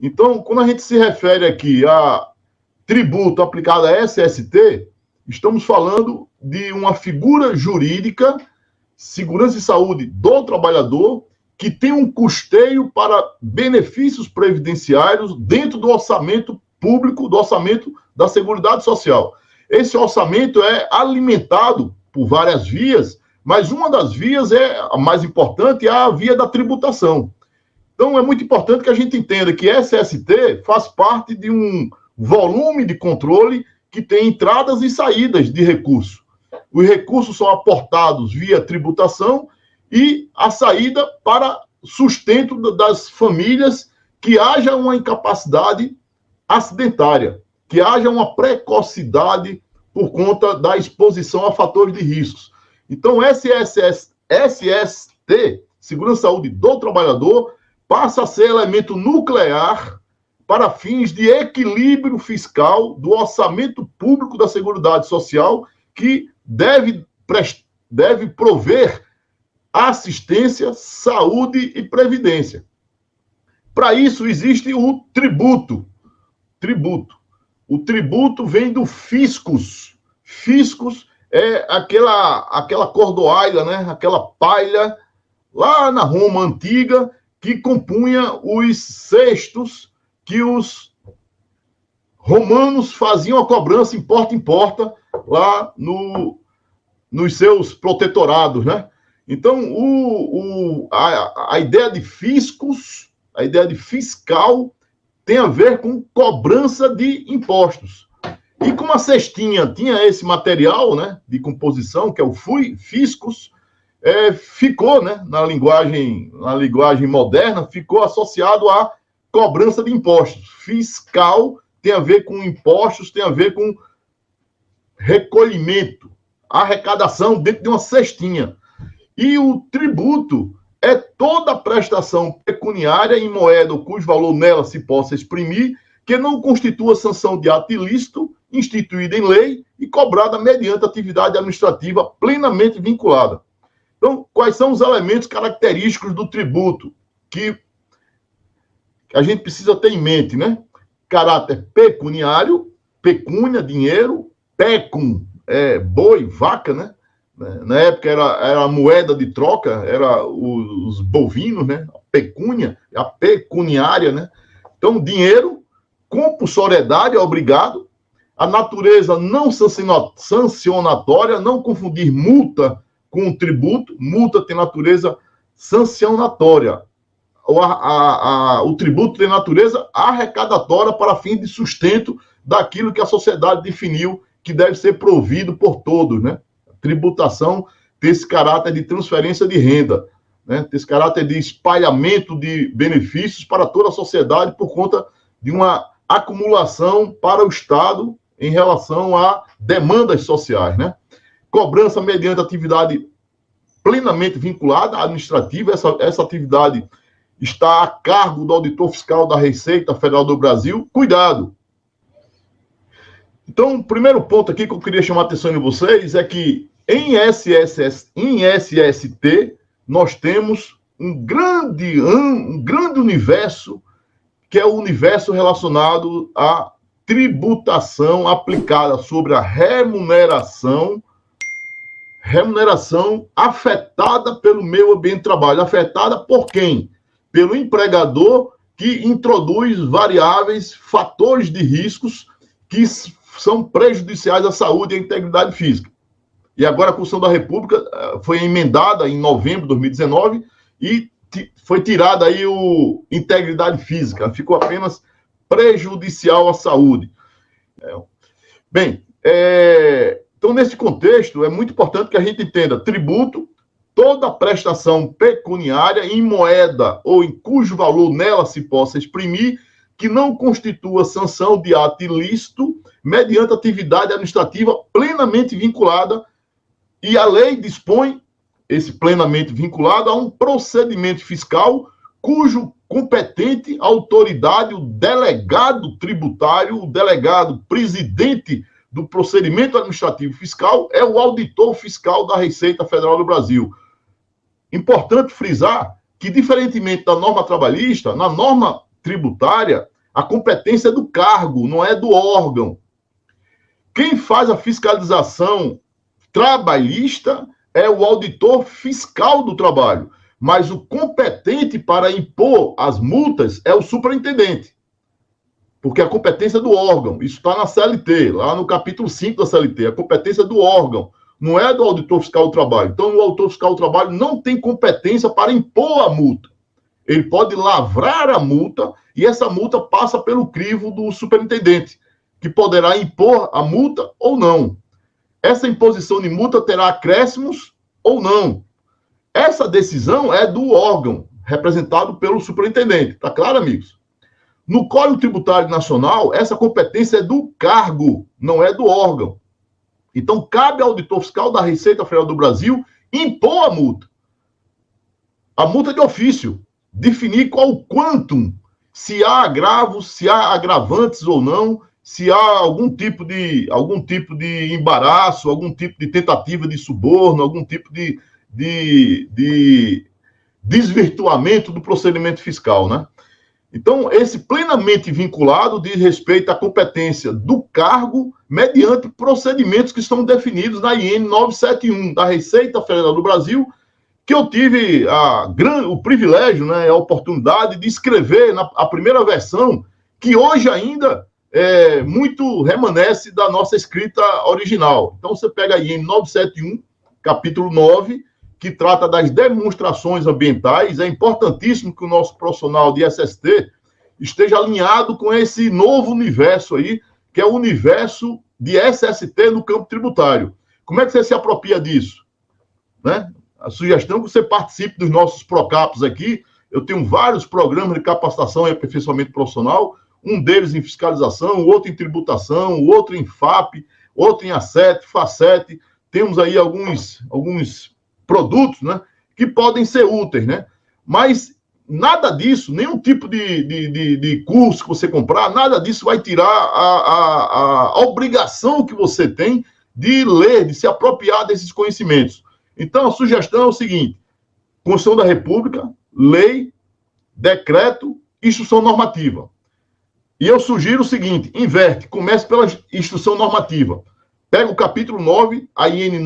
Então, quando a gente se refere aqui a tributo aplicado à SST, estamos falando de uma figura jurídica, segurança e saúde do trabalhador, que tem um custeio para benefícios previdenciários dentro do orçamento público, do orçamento da Seguridade Social. Esse orçamento é alimentado por várias vias, mas uma das vias, a mais importante, é a via da tributação. Então, é muito importante que a gente entenda que SST faz parte de um volume de controle que tem entradas e saídas de recursos. Os recursos são aportados via tributação e a saída para sustento das famílias, que haja uma incapacidade acidentária, que haja uma precocidade por conta da exposição a fatores de riscos. Então, SST, Segurança e Saúde do Trabalhador, passa a ser elemento nuclear para fins de equilíbrio fiscal do orçamento público da Seguridade Social, que deve prover assistência, saúde e previdência. Para isso, existe o tributo. O tributo vem do fiscus. Fiscus é aquela cordoalha, né? Aquela palha lá na Roma antiga que compunha os cestos que os romanos faziam a cobrança em porta lá nos seus protetorados, né? Então, a ideia de fiscus, a ideia de fiscal, tem a ver com cobrança de impostos. E como a cestinha tinha esse material, né, de composição, que é o fiscus, ficou, né, na linguagem moderna, ficou associado à cobrança de impostos. Fiscal tem a ver com impostos, tem a ver com recolhimento, arrecadação dentro de uma cestinha. E o tributo é toda prestação pecuniária em moeda cujo valor nela se possa exprimir, que não constitua sanção de ato ilícito, instituída em lei e cobrada mediante atividade administrativa plenamente vinculada. Então, quais são os elementos característicos do tributo que a gente precisa ter em mente, né? Caráter pecuniário, pecúnia, dinheiro, pecum, boi, vaca, né? Na época era a moeda de troca, era os bovinos, né? A pecúnia, a pecuniária, né? Então, dinheiro, compulsoriedade, é obrigado, a natureza não sancionatória, não confundir multa com tributo, multa tem natureza sancionatória. O tributo tem natureza arrecadatória para fim de sustento daquilo que a sociedade definiu que deve ser provido por todos, né? A tributação tem esse caráter de transferência de renda, né? Tem esse caráter de espalhamento de benefícios para toda a sociedade por conta de uma acumulação para o Estado em relação a demandas sociais, né? Cobrança mediante atividade plenamente vinculada à administrativa, essa atividade está a cargo do auditor fiscal da Receita Federal do Brasil. Cuidado! Então, o primeiro ponto aqui que eu queria chamar a atenção de vocês é que em SST nós temos um grande universo, que é o universo relacionado à tributação aplicada sobre a remuneração afetada pelo meio ambiente de trabalho. Afetada por quem? Pelo empregador, que introduz variáveis, fatores de riscos que são prejudiciais à saúde e à integridade física. E agora a Constituição da República foi emendada em novembro de 2019 e foi tirada aí o integridade física, ficou apenas prejudicial à saúde. Então, nesse contexto, é muito importante que a gente entenda tributo, toda prestação pecuniária em moeda ou em cujo valor nela se possa exprimir, que não constitua sanção de ato ilícito, mediante atividade administrativa plenamente vinculada, e a lei dispõe, esse plenamente vinculado, a um procedimento fiscal cujo competente autoridade, o delegado tributário, o delegado presidente do procedimento administrativo fiscal, é o auditor fiscal da Receita Federal do Brasil. Importante frisar que, diferentemente da norma trabalhista, na norma tributária, A competência é do cargo, não é do órgão. Quem faz a fiscalização trabalhista é o auditor fiscal do trabalho, mas o competente para impor as multas é o superintendente, porque a competência é do órgão, isso está na CLT, lá no capítulo 5 da CLT, a competência é do órgão, não é do auditor fiscal do trabalho. Então, o auditor fiscal do trabalho não tem competência para impor a multa. Ele pode lavrar a multa e essa multa passa pelo crivo do superintendente, que poderá impor a multa ou não. Essa imposição de multa terá acréscimos ou não. Essa decisão é do órgão, representado pelo superintendente. Tá claro, amigos? No Código Tributário Nacional, essa competência é do cargo, não é do órgão. Então, cabe ao auditor fiscal da Receita Federal do Brasil impor a multa. A multa de ofício. Definir qual o quantum, se há agravos, se há agravantes ou não, se há algum tipo de embaraço, algum tipo de tentativa de suborno, algum tipo de desvirtuamento do procedimento fiscal, né? Então, esse plenamente vinculado diz respeito à competência do cargo mediante procedimentos que estão definidos na IN 971 da Receita Federal do Brasil, que eu tive o privilégio, né, a oportunidade de escrever a primeira versão, que hoje ainda muito remanesce da nossa escrita original. Então, você pega a IN 971, capítulo 9, que trata das demonstrações ambientais. É importantíssimo que o nosso profissional de SST esteja alinhado com esse novo universo aí, que é o universo de SST no campo tributário. Como é que você se apropria disso? Né? A sugestão é que você participe dos nossos Procapos aqui. Eu tenho vários programas de capacitação e aperfeiçoamento profissional, um deles em fiscalização, o outro em tributação, o outro em FAP, outro em A7, FA7. Temos aí alguns produtos, né, que podem ser úteis, né? Mas nada disso, nenhum tipo de curso que você comprar, nada disso vai tirar a obrigação que você tem de ler, de se apropriar desses conhecimentos. Então, a sugestão é o seguinte: Constituição da República, lei, decreto, instrução normativa. E eu sugiro o seguinte: inverte, comece pela instrução normativa. Pega o capítulo 9, a IN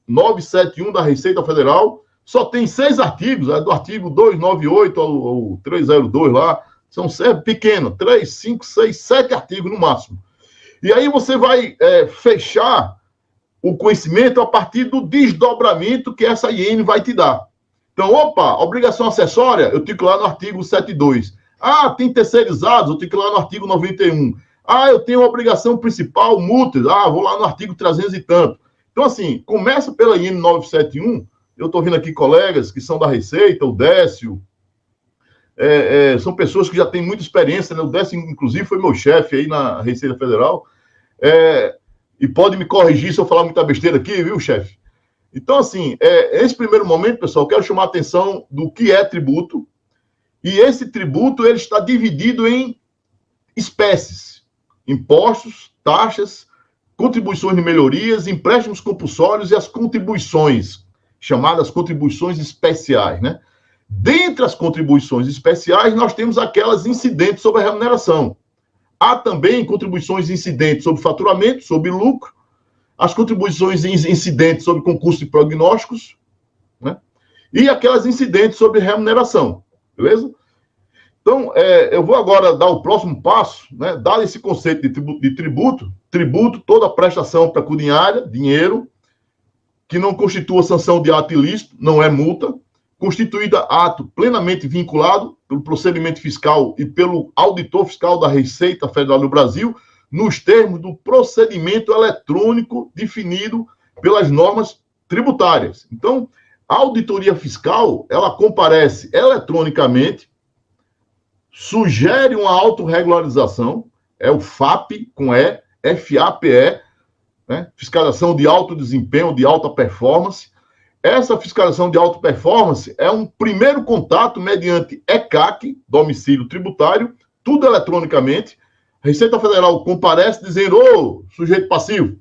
971 da Receita Federal, só tem 6 artigos, do artigo 298 ao 302 lá, são pequenos, 3, 5, 6, 7 artigos no máximo. E aí você vai fechar o conhecimento a partir do desdobramento que essa IN vai te dar. Então, obrigação acessória, eu tenho que ir lá no artigo 72. Tem terceirizados, eu tenho que ir lá no artigo 91. Eu tenho obrigação principal, multas, vou lá no artigo 300 e tanto. Então, assim, começa pela IN 971, eu estou vendo aqui colegas que são da Receita, o Décio, são pessoas que já têm muita experiência, né? O Décio, inclusive, foi meu chefe aí na Receita Federal, e pode me corrigir se eu falar muita besteira aqui, viu, chefe? Então, assim, nesse primeiro momento, pessoal, eu quero chamar a atenção do que é tributo, e esse tributo ele está dividido em espécies: impostos, taxas, contribuições de melhorias, empréstimos compulsórios e as contribuições, chamadas contribuições especiais, né? Dentre as contribuições especiais, nós temos aquelas incidentes sobre a remuneração. Há também contribuições incidentes sobre faturamento, sobre lucro, as contribuições incidentes sobre concurso de prognósticos, né? E aquelas incidentes sobre remuneração, beleza? Então, eu vou agora dar o próximo passo, né? Dado esse conceito de tributo, toda prestação pecuniária, dinheiro, que não constitua sanção de ato ilícito, não é multa, constituída ato plenamente vinculado pelo procedimento fiscal e pelo auditor fiscal da Receita Federal do Brasil, nos termos do procedimento eletrônico definido pelas normas tributárias. Então, a auditoria fiscal, ela comparece eletronicamente, sugere uma autorregularização, é o FAPE, com E, FAPE, né? Fiscalização de alto desempenho, de alta performance. Essa fiscalização de alta performance é um primeiro contato mediante ECAC, domicílio tributário, tudo eletronicamente. A Receita Federal comparece dizendo: sujeito passivo,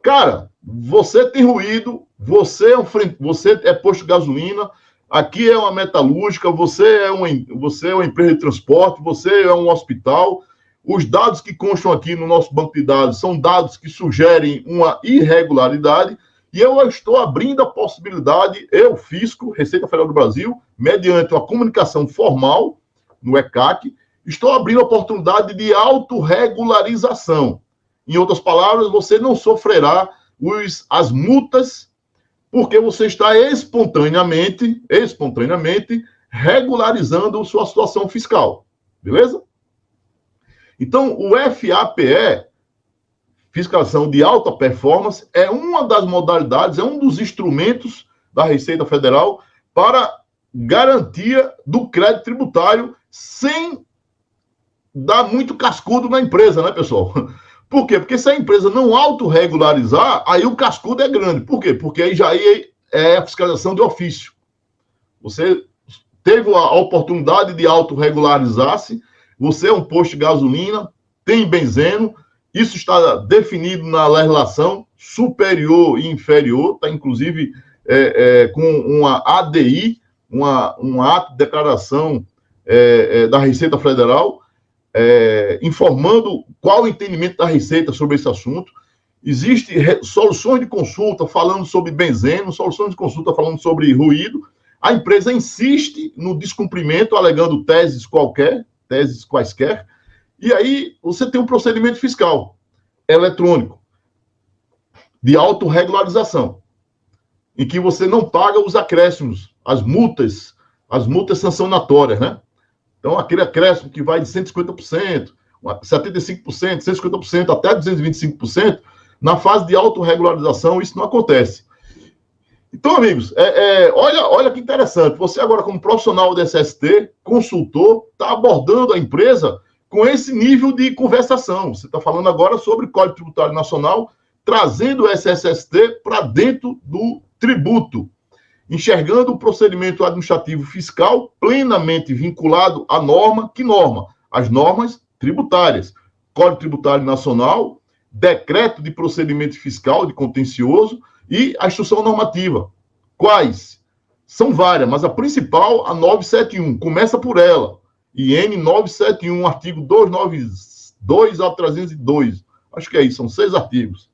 cara, você tem ruído, você é posto de gasolina, Aqui é uma metalúrgica, você é uma empresa de transporte, você é um hospital. Os dados que constam aqui no nosso banco de dados são dados que sugerem uma irregularidade e eu estou abrindo a possibilidade, eu, Fisco, Receita Federal do Brasil, mediante uma comunicação formal no ECAC, estou abrindo a oportunidade de autorregularização. Em outras palavras, você não sofrerá as multas porque você está espontaneamente regularizando sua situação fiscal. Beleza? Então, o FAPE, Fiscalização de Alta Performance, é uma das modalidades, é um dos instrumentos da Receita Federal para garantia do crédito tributário sem dar muito cascudo na empresa, né, pessoal? Por quê? Porque se a empresa não autorregularizar, aí o cascudo é grande. Por quê? Porque aí já é a fiscalização de ofício. Você teve a oportunidade de autorregularizar-se, você é um posto de gasolina, tem benzeno, isso está definido na legislação superior e inferior, está inclusive com uma ADI, um ato de declaração da Receita Federal, informando qual o entendimento da Receita sobre esse assunto. Existem soluções de consulta falando sobre benzeno, soluções de consulta falando sobre ruído. A empresa insiste no descumprimento, alegando teses quaisquer, e aí você tem um procedimento fiscal eletrônico de autorregularização, em que você não paga os acréscimos, as multas sancionatórias, né? Então, aquele acréscimo que vai de 150%, 75%, 150%, até 225%, na fase de autorregularização, isso não acontece. Então, amigos, olha que interessante. Você agora, como profissional da SST, consultor, está abordando a empresa com esse nível de conversação. Você está falando agora sobre Código Tributário Nacional, trazendo o SST para dentro do tributo, enxergando o procedimento administrativo fiscal plenamente vinculado à norma. Que norma? As normas tributárias. Código Tributário Nacional, decreto de procedimento fiscal de contencioso e a instrução normativa. Quais? São várias, mas a principal, a 971. Começa por ela. IN 971, artigo 292 a 302. Acho que é isso, são 6 artigos.